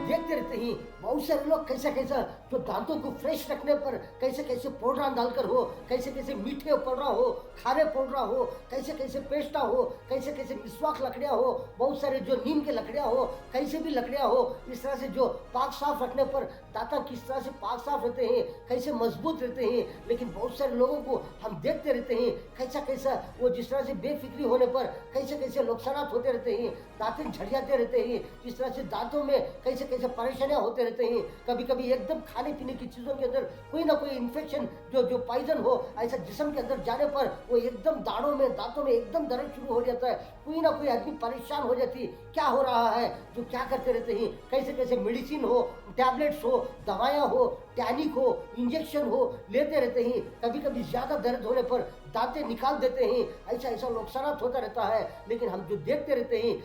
देखते रहते हैं। बहुत सारे लोग कैसा कैसा जो दांतों को फ्रेश रखने पर कैसे कैसे पाउडर डालकर हो, कैसे कैसे मीठे पाउडर हो, खारे पाउडर हो, कैसे कैसे पेस्टा हो, कैसे कैसे मिसवाक लकड़ियाँ हो, बहुत सारे जो नीम के लकड़ियाँ हो, कैसे भी लकड़ियाँ हो, इस तरह से जो पाक साफ रखने पर दांत किस तरह से पाक साफ रहते हैं, कैसे मजबूत रहते हैं। लेकिन बहुत सारे लोगों को हम देखते रहते हैं कैसा कैसा वो जिस तरह से बेफिक्री होने पर कैसे कैसे नुकसानात होते रहते हैं, दांतें झड़ जाते रहते हैं, इस तरह से दांतों में कैसे कैसे परेशानियां होते रहते हैं। कभी कभी एकदम खाने पीने की चीज़ों के अंदर कोई ना कोई इन्फेक्शन जो जो पॉइजन हो ऐसा जिस्म के अंदर जाने पर वो एकदम दाढ़ों में दांतों में एकदम दर्द शुरू हो जाता है। कोई ना कोई आदमी परेशान हो जाती है, क्या हो रहा है, जो क्या करते रहते हैं, कैसे कैसे मेडिसिन हो, टैबलेट्स हो, दवाइयाँ हो, टैनिक हो, इंजेक्शन हो, लेते रहते हैं। कभी कभी ज़्यादा दर्द होने पर दांतें निकाल देते हैं, ऐसा ऐसा नुकसान होता रहता है। लेकिन हम जो देखते रहते हैं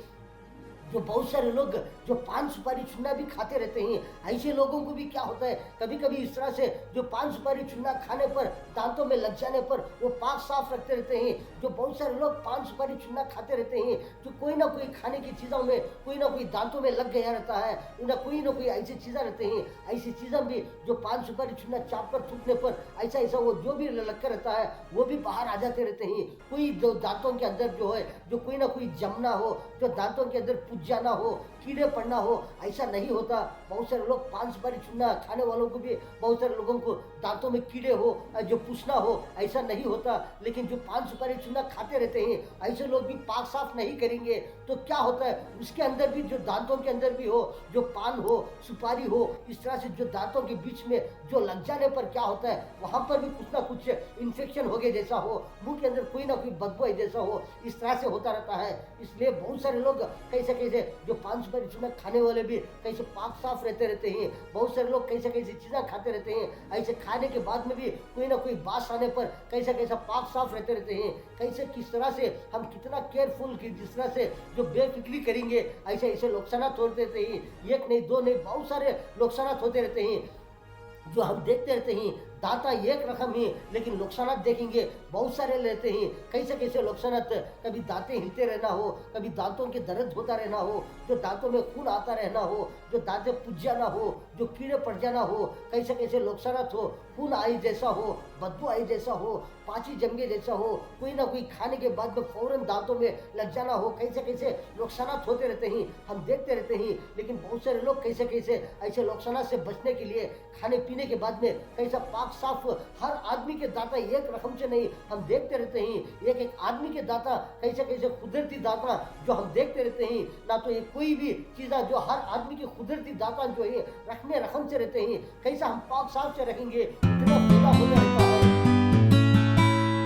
जो बहुत सारे लोग जो पान सुपारी चुन्ना भी खाते रहते हैं, ऐसे लोगों को भी क्या होता है कभी कभी इस तरह से जो पान सुपारी चुन्ना खाने पर दांतों में लग जाने पर वो पाक साफ रखते रहते हैं। जो बहुत सारे लोग पान सुपारी चुन्ना खाते रहते हैं जो कोई ना कोई खाने की चीज़ों में कोई ना कोई दांतों में लग गया रहता है, ना कोई ऐसी चीज़ें रहते हैं, ऐसी चीज़ें भी जो पान सुपारी चुन्ना चाप कर थूकने पर ऐसा ऐसा वो जो भी लग कर रहता है वो भी बाहर आ जाते रहते हैं। कोई जो दांतों के अंदर जो है जो कोई ना कोई जमना हो, जो दांतों के अंदर जाना हो, कीड़े पड़ना हो, ऐसा नहीं होता। बहुत सारे लोग पान सुपारी चुन्ना खाने वालों को भी बहुत सारे लोगों को दांतों में कीड़े हो, जो पूछना हो, ऐसा नहीं होता। लेकिन जो पान सुपारी चुन्ना खाते रहते हैं ऐसे लोग भी पाक साफ नहीं करेंगे तो क्या होता है उसके अंदर भी जो दांतों के अंदर भी हो, जो पान हो, सुपारी हो, इस तरह से जो दांतों के बीच में जो लग जाने पर क्या होता है वहां पर भी कुछ ना कुछ इन्फेक्शन हो गया जैसा हो, मुंह के अंदर कोई ना कोई बदबू है जैसा हो, इस तरह से होता रहता है। इसलिए बहुत सारे लोग कैसे कैसे जो पान सुपारी चुन्ना खाने वाले भी कैसे पाक साफ रहते हैं। बहुत सारे लोग कैसे कैसे चीज़ें खाते रहते हैं, ऐसे खाने के बाद में भी कोई ना कोई बात आने पर कैसा कैसा पाक साफ रहते हैं। कैसे किस तरह से हम कितना केयरफुल की जिस तरह से जो बेफिक्री करेंगे ऐसे ऐसे नुकसान होते रहते हैं। एक नहीं दो नहीं बहुत सारे नुकसान होते रहते हैं जो हम देखते रहते हैं। दाता एक रकम ही लेकिन नुकसान देखेंगे बहुत सारे लेते हैं। कैसे कैसे नुकसान, कभी दांतें हिलते रहना हो, कभी दांतों के दर्द होता रहना हो, जो दांतों में खून आता रहना हो, जो दांतें पुज जाना हो, जो कीड़े पड़ जाना हो, कैसे कैसे नुकसान हो, खून आई जैसा हो, बदबू आई जैसा हो, पाची जमगे जैसा हो, कोई ना कोई खाने के बाद में फौरन दांतों में लग जाना हो, कैसे कैसे नुकसान होते रहते हैं, हम देखते रहते हैं। लेकिन बहुत सारे लोग कैसे कैसे ऐसे नुकसान से बचने के लिए खाने पीने के बाद में कैसा पाक साफ, हर आदमी के दांत एक रकम से नहीं, हम देखते रहते हैं। एक एक आदमी के दांत कैसे कैसे कुदरती दांत जो हम देखते रहते हैं ना, तो ये कोई भी चीज़ जो हर आदमी के कुदरती दांत जो है रखने रकम से रहते हैं। कैसा हम पाक साफ से रखेंगे इतना फायदा होता रहता है।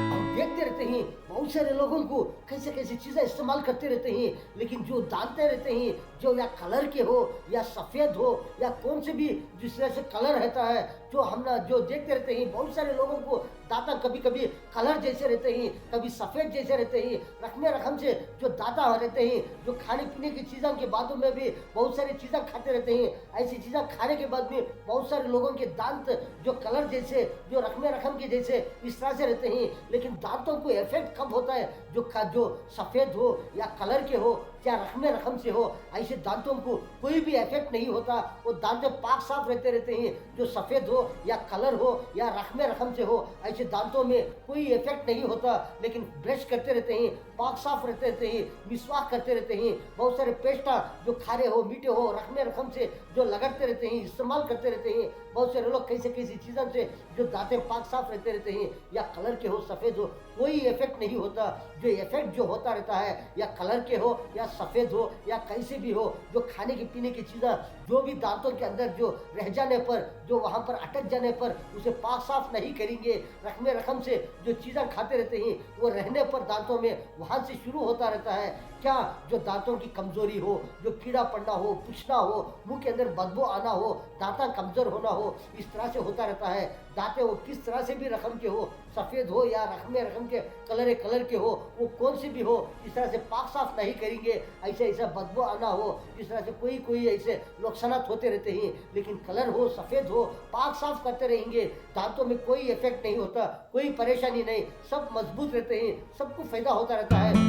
हम देखते रहते हैं बहुत सारे लोगों को कैसे कैसे चीज़ें इस्तेमाल करते रहते हैं, लेकिन जो जानते रहते हैं जो या कलर के हो या सफ़ेद हो या कौन से भी जिस तरह से कलर रहता है, जो हम ना जो देखते रहते हैं बहुत सारे लोगों को दांता कभी कभी कलर जैसे रहते हैं, कभी सफ़ेद जैसे रहते हैं, रखने रकम से जो दांता रहते हैं, जो खाने पीने की चीज़ों के बादों में भी बहुत सारी चीज़ें खाते रहते हैं। ऐसी चीज़ें खाने के बाद में बहुत सारे लोगों के दांत जो कलर जैसे जो रखने रकम के जैसे इस तरह से रहते हैं। लेकिन दांतों को इफेक्ट कब होता है जो सफ़ेद हो या कलर के हो या रखने रकम से हो, ऐसे दांतों को कोई भी इफेक्ट नहीं होता। वो दांत पाक साफ रहते हैं। जो सफ़ेद हो या कलर हो या रखने रकम से हो ऐसे दांतों में कोई इफेक्ट नहीं होता। लेकिन ब्रश करते रहते हैं, पाक साफ रहते हैं, मिसवाक करते रहते हैं। बहुत सारे पेस्टा जो खारे हो मीठे हो रखने रकम से जो लगाते रहते हैं, इस्तेमाल करते रहते हैं। बहुत सारे लोग कैसे कैसी चीज़ों से जो दांतें पाक साफ रहते हैं या कलर के हो सफ़ेद हो कोई इफेक्ट नहीं होता। जो इफेक्ट जो होता रहता है या कलर के हो या सफ़ेद हो या कैसे भी हो, जो खाने की पीने की चीज़ें जो भी दांतों के अंदर जो रह जाने पर जो वहाँ पर अटक जाने पर उसे पाक साफ नहीं करेंगे, रखने रकम से जो चीज़ें खाते रहते हैं वो रहने पर दांतों में वहाँ से शुरू होता रहता है। क्या जो दांतों की कमज़ोरी हो, जो कीड़ा पड़ना हो, पुछना हो, मुंह के अंदर बदबू आना हो, दांता कमज़ोर होना हो, इस तरह से होता रहता है। दांतें वो किस तरह से भी रकम के हो, सफ़ेद हो या रकमे रकम के कलर के हो, वो कौन सी भी हो, इस तरह से पाक साफ नहीं करेंगे, ऐसे ऐसा बदबू आना हो, इस तरह से कोई ऐसे नुकसान होते रहते हैं। लेकिन कलर हो सफ़ेद हो पाक साफ करते रहेंगे, दांतों में कोई इफेक्ट नहीं होता, कोई परेशानी नहीं, सब मजबूत रहते हैं, सबको फायदा होता रहता है।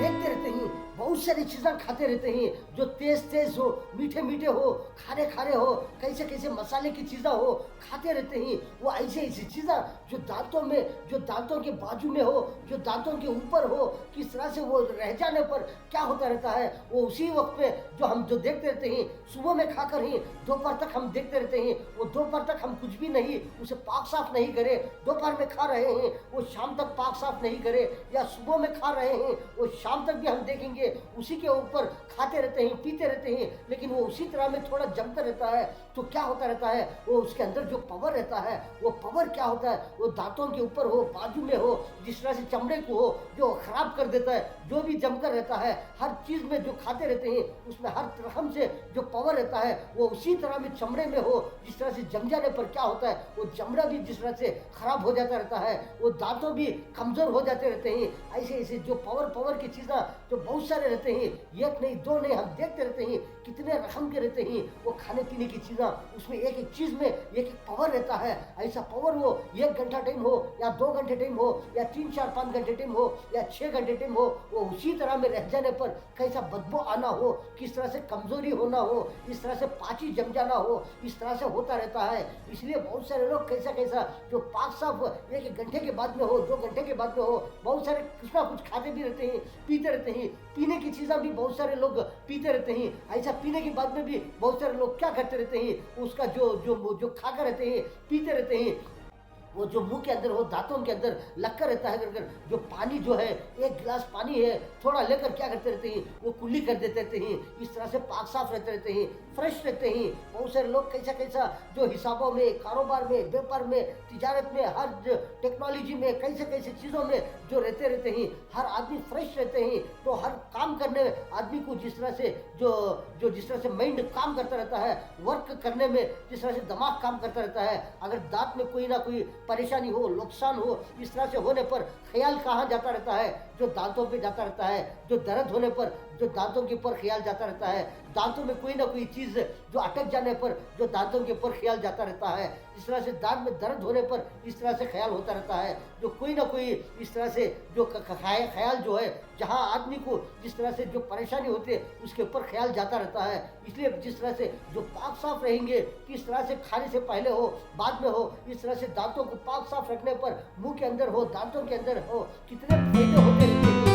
देखते रहते हैं बहुत बहुत सारी चीज़ें खाते रहते हैं जो तेज तेज हो, मीठे मीठे हो, खारे खारे हो, कैसे कैसे मसाले की चीज़ें हो, खाते रहते हैं। वो ऐसे ऐसी चीज़ें जो दांतों में, जो दांतों के बाजू में हो, जो दांतों के ऊपर हो, किस तरह से वो रह जाने पर क्या होता रहता है, वो उसी वक्त में जो हम जो देखते रहते हैं, सुबह में खाकर ही दोपहर तक हम देखते रहते हैं। वो दोपहर तक हम कुछ भी नहीं उसे पाक साफ नहीं करे, दोपहर में खा रहे हैं वो शाम तक पाक साफ नहीं करे, या सुबह में खा रहे हैं वो शाम तक भी हम देखेंगे उसी के ऊपर खाते रहते हैं, पीते रहते हैं, लेकिन वो उसी तरह में थोड़ा जमकर रहता है। तो क्या होता रहता है, वो उसके अंदर जो पावर रहता है, वो पावर क्या होता है, वो दांतों के ऊपर हो, बाजू में हो, जिस तरह से चमड़े को हो जो खराब कर देता है। जो भी जमकर रहता है, हर चीज में जो खाते रहते हैं उसमें हर रकम से जो पावर रहता है वो उसी तरह में चमड़े में हो, जिस तरह से जम जाने पर क्या होता है, वो चमड़ा भी जिस तरह से खराब हो जाता रहता है, वो दांतों भी कमजोर हो जाते रहते हैं। ऐसे ऐसे जो पावर पावर की चीज़ें जो बहुत सारे रहते हैं, एक नहीं दो नहीं, हम देखते रहते हैं कितने रकम के रहते हैं वो खाने पीने की चीज़ें, उसमें एक एक चीज़ में एक एक पावर रहता है। ऐसा पावर वो 1 घंटा टाइम हो या 2 घंटे टाइम हो या 3 4 5 घंटे टाइम हो या 6 घंटे टाइम हो, वो उसी तरह में रह जाने पर कैसा बदबू आना हो, किस तरह से कमजोरी होना हो, इस तरह से पाची जम जाना हो, इस तरह से होता रहता है। इसलिए बहुत सारे लोग कैसा कैसा जो पाक साफ 1 घंटे के बाद में हो, 2 घंटे के बाद में हो, बहुत सारे कुछ ना कुछ खाते भी रहते हैं, पीते रहते हैं। पीने की चीज़ें भी बहुत सारे लोग पीते रहते हैं। ऐसा पीने के बाद में भी बहुत सारे लोग क्या करते रहते हैं, उसका जो जो जो खाकर रहते हैं, पीते रहते हैं, वो जो मुंह के अंदर हो, दांतों के अंदर लगकर रहता है। अगर जो पानी जो है, 1 गिलास पानी है, थोड़ा लेकर क्या करते रहते हैं, वो कुल्ली कर देते रहते हैं। इस तरह से पाक साफ रहते रहते हैं, फ्रेश रहते हैं। बहुत सारे लोग कैसा कैसा जो हिसाबों में, कारोबार में, व्यापार में, तिजारत में, हर टेक्नोलॉजी में, कैसे कैसे चीज़ों में जो रहते रहते हैं, हर आदमी फ्रेश रहते हैं। तो हर काम करने में आदमी को जिस तरह से जो जिस तरह से माइंड काम करता रहता है, वर्क करने में जिस तरह से दिमाग काम करता रहता है, अगर दांत में कोई ना कोई परेशानी हो, नुकसान हो, इस तरह से होने पर ख्याल कहाँ जाता रहता है, जो दांतों पे जाता रहता है। जो दर्द होने पर जो दांतों के ऊपर ख्याल जाता रहता है, दांतों में कोई ना कोई चीज़ जो अटक जाने पर जो दांतों के ऊपर ख्याल जाता रहता है। इस तरह से दांत में दर्द होने पर इस तरह से ख्याल होता रहता है। जो कोई ना कोई इस तरह से जो ख्याल जो है, जहाँ आदमी को जिस तरह से जो परेशानी होती है उसके ऊपर ख्याल जाता रहता है। इसलिए जिस तरह से जो पाक साफ रहेंगे, किस तरह से खाने से पहले हो, बाद में हो, इस तरह से दांतों को पाक साफ रखने पर मुंह के अंदर हो, दांतों के अंदर हो, कितने फायदे होते रहते हैं।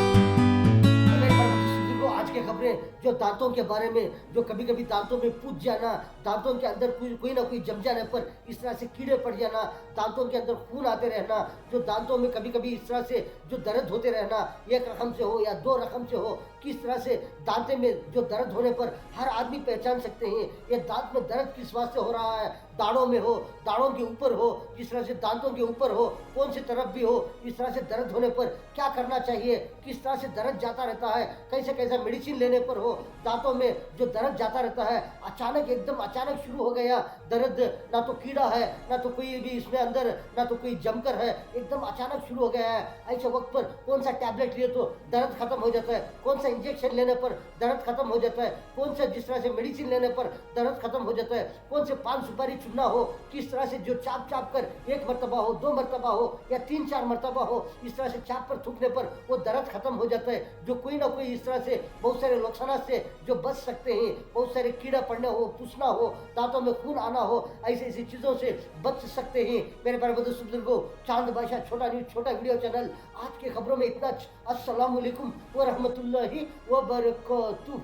तो आज की खबरें जो दांतों के बारे में, जो कभी कभी दांतों में पूज जाना, दांतों के अंदर कोई ना कोई जम जाने पर इस तरह से कीड़े पड़ जाना, दांतों के अंदर खून आते रहना, जो दांतों में कभी कभी इस तरह से जो दर्द होते रहना, 1 रकम से हो या 2 रकम से हो, किस तरह से दांते में जो दर्द होने पर हर आदमी पहचान सकते हैं ये दांत में दर्द किस वास्ते हो रहा है। दाढ़ों में हो, दाढ़ों के ऊपर हो, जिस तरह से दांतों के ऊपर हो, कौन सी तरफ भी हो, इस तरह से दर्द होने पर क्या करना चाहिए, किस तरह से दर्द जाता रहता है, कैसे कैसा मेडिसिन लेने पर हो, दांतों में जो दर्द जाता रहता है, अचानक एकदम अचानक शुरू हो गया दर्द, ना तो कीड़ा है, ना तो कोई भी इसमें अंदर, ना तो कोई जमकर है, एकदम अचानक शुरू हो गया है। ऐसे वक्त पर कौन सा टैबलेट लिए तो दर्द खत्म हो जाता है, कौन सा इंजेक्शन लेने पर दर्द खत्म हो जाता है, कौन सा जिस तरह से मेडिसिन लेने पर दर्द खत्म हो जाता है, कौन से पान सुपारी चुनना हो, किस तरह से जो चाप चाप कर 1 मरतबा हो, 2 मरतबा हो या 3 4 मरतबा हो, इस तरह से चाप पर थूकने पर वो दर्द खत्म हो जाता है। जो कोई ना कोई इस तरह से बहुत सारे नुकसान से जो बच सकते हैं, बहुत सारे कीड़ा पड़ने हो, पुसना हो, दांतों में खून आना हो, ऐसी ऐसी चीज़ों से बच सकते हैं। मेरे प्यारे बुजुर्गों, चांद बादशाह छोटा न्यूज़, छोटा वीडियो चैनल आज की खबरों में इतना। अस्सलाम वालेकुम व रहमतुल्लाहि व बरकातुहू।